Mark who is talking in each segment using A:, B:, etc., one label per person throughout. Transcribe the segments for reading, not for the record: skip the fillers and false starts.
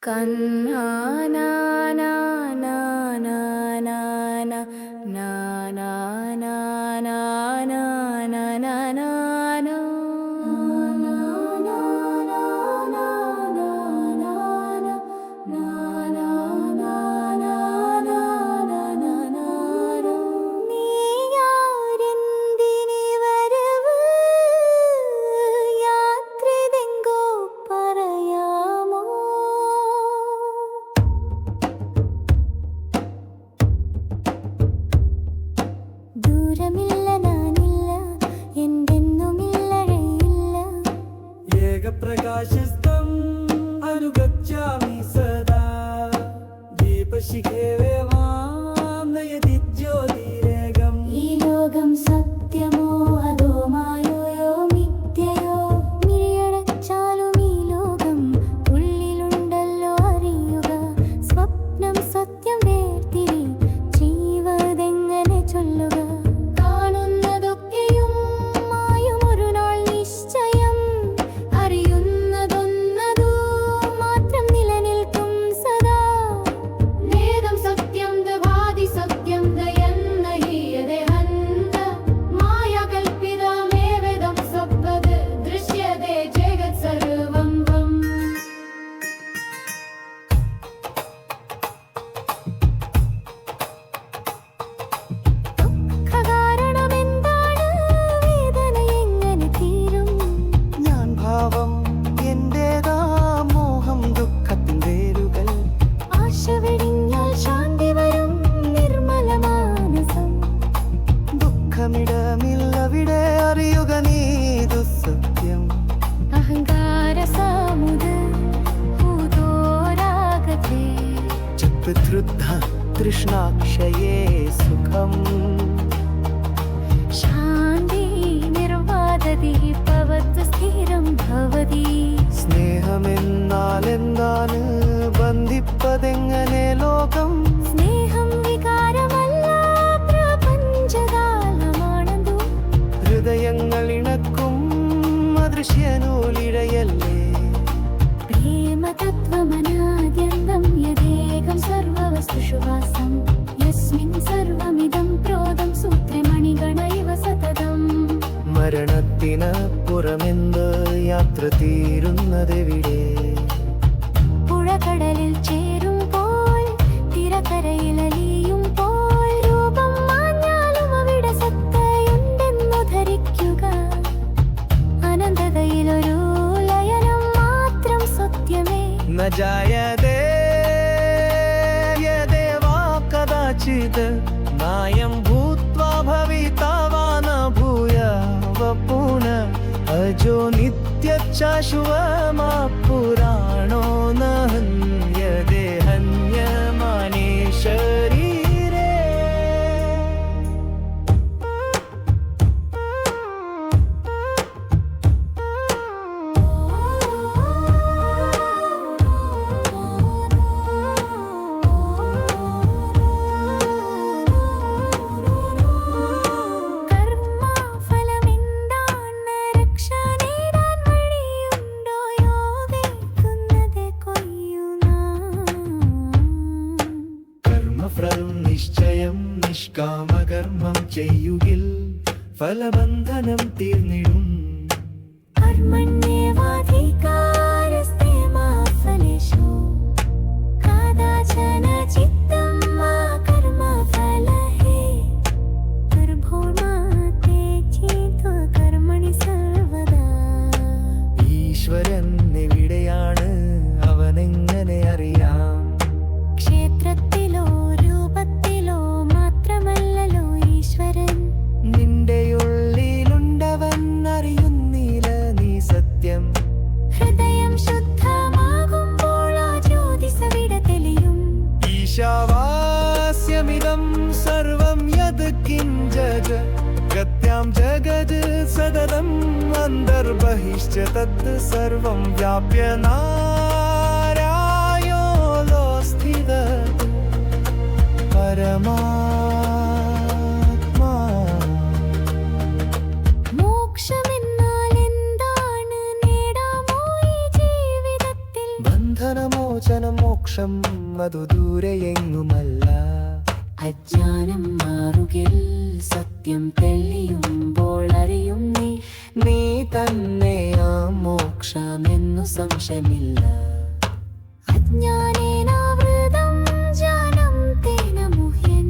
A: കന്നാ നാ നാ നാ നാ നാ നാ നാ നാ നാ നാ നാ നാ നാ നാ
B: प्रकाशस्तं अनुगच्छामि सदा दीपशिखे मां नयति ज्योतिरेगम्
A: ഈ ലോകം സത്യമോ അതോ മായയോ മിഥ്യയോ മിഴിയടച്ചാലും ഈ ലോകം ഉള്ളിലുണ്ടല്ലോ അറിയുക സ്വപ്നം സത്യം വേർതിരി ജീവതെങ്ങനെ ചൊല്ലുക കാണുന്നതൊക്കെയും മായും ഒരു നാൾ നിശ്ചയം അറിയുന്നതൊന്നതു മാത്രം നിലനിൽക്കും സദാ വേദം സത്യം ദവാദി സത്യം ദയന്ന ഹീയതേ ഹന്ത മായ കൽപ്പിതമേവേദം സബ്ബത് ദൃശ്യതേ ജഗത് സർവം വം ദുഃഖകാരണമെന്താണ് വേദന എങ്ങനെ തീരും
B: ഞാൻ ഭാവം എന്റേതാ മോഹം ദുഃഖത്തിൻ വേരുകൾ
A: ആശ വെടിഞ്ഞാൽ ശാന്തി വരും നിർമ്മല മാനസം
B: ദുഃഖമിടമില്ലവിടെ അറിയുക നീ ദുസ്സത്യം
A: അഹങ്കാര സാമുദ് ഭൂതോരാഗതേ
B: ചിത്വധൃദ്ധ തൃഷ്ണാക്ഷയേ സുഖം
A: ശാന്തി നിർവാദതി ഭവത് സ്ഥിരം ഭവതി
B: സ്നേഹമെന്നാൽ എന്താണ് ബന്ധിപ്പതെങ്ങനെ ലോകം
A: സ്നേഹം വികാരമല്ല പ്രപഞ്ചകാലമാണതു
B: ഹൃദയങ്ങൾ ഇണക്കും അദൃശ്യനൂലിഴയല്ലേ
A: പ്രേമതത്വമനാദ്യന്തം യദേകം സർവവസ്തുഷു വാസം യസ്മിൻ സർവമിദം പ്രോദം സൂത്രമണിഗണ ഇവ സതതം
B: മരണത്തിന് പുറമെന്ത് യാത്ര തീരുന്നതെവിടെ
A: പുഴകടലിൽ ചേരുമ്പോൾ തിരക്കരയിലലിയുമ്പോൾ രൂപം മാഞ്ഞാലും അവിടെ സത്തയുണ്ടെന്നു ധരിക്കുക അനന്തതയിലൊരു ലയനം മാത്രം സത്യമേ
B: न जायते यदेवा कदाचित् नायं भूत्वा भविता वा न भूयाव पुनः अजो नित्यश्शाश्वमा पुराणो न हन्यते हन्यमाने शरीरे
A: കർമ്മഫലമെന്താണ് രക്ഷ നേടാൻ വഴിയുണ്ടോ യോഗയ്ക്കുന്നത് കൊയ്യുനാം
B: കർമ്മഫലം നിശ്ചയം നിഷ്കാമകർമ്മം ചെയ്യുകിൽ ഫലബന്ധനം തീർന്നിടും
A: कर्मण्येवाधिकारस्ते मा फलेषु कदाचन चित्तं मा कर्मफलहे दुर्भोमा ते चित्वा कर्मणि सर्वदा
B: ഈശ്വരൻ എവിടെയാണ് അവനെങ്ങനെ അറിയാം
A: ക്ഷേത്രത്തിലോ രൂപത്തിലോ മാത്രമല്ലല്ലോ ഈശ്വരൻ
B: നിന്റെ ഉള്ളിലുണ്ടവൻ അറിയുന്നില്ല നീ സത്യം
A: ഹൃദയം ശുദ്ധമാകുമ്പോൾ ആ ജ്യോതിസവിടെ തെളിയും
B: ഈശാവാസ്യമിദം സർവം യത് കിഞ്ചജ ഗത്യാം ജഗത് സതതം അന്തർബഹിശ്ച തത് സർവം വ്യാപ്യ നാരായണോ സ്ഥിത പരമാത്മാ
A: മോക്ഷമെന്നാൽ എന്താണ് നേടാമോ ഈ ജീവിതത്തിൽ
B: ബന്ധനമോചനം മോക്ഷം അതു ദൂരെയെങ്ങുമല്ല.
A: അജ്ഞാനം മാറുകിൽ സത്യം തെളിയുമ്പോൾ അറിയും
B: നീ തന്നെ
A: ആ മോക്ഷമെന്നു സംശയമില്ല. അജ്ഞാനേനാവൃതം ജ്ഞാനം തേന മുഹ്യൻ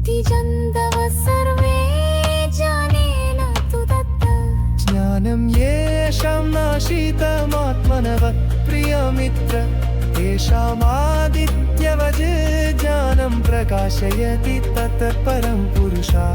A: തിജന്തവ സർവേ ജ്ഞാനേന തു തത്ത്.
B: ജ്ഞാനം യേഷാം നാശിതമാത്മനവത് പ്രിയമിത്ര തേഷാമാദിത്യവത് ജ്ഞാനം പ്രകാശയതി തത് പരം പുരുഷാ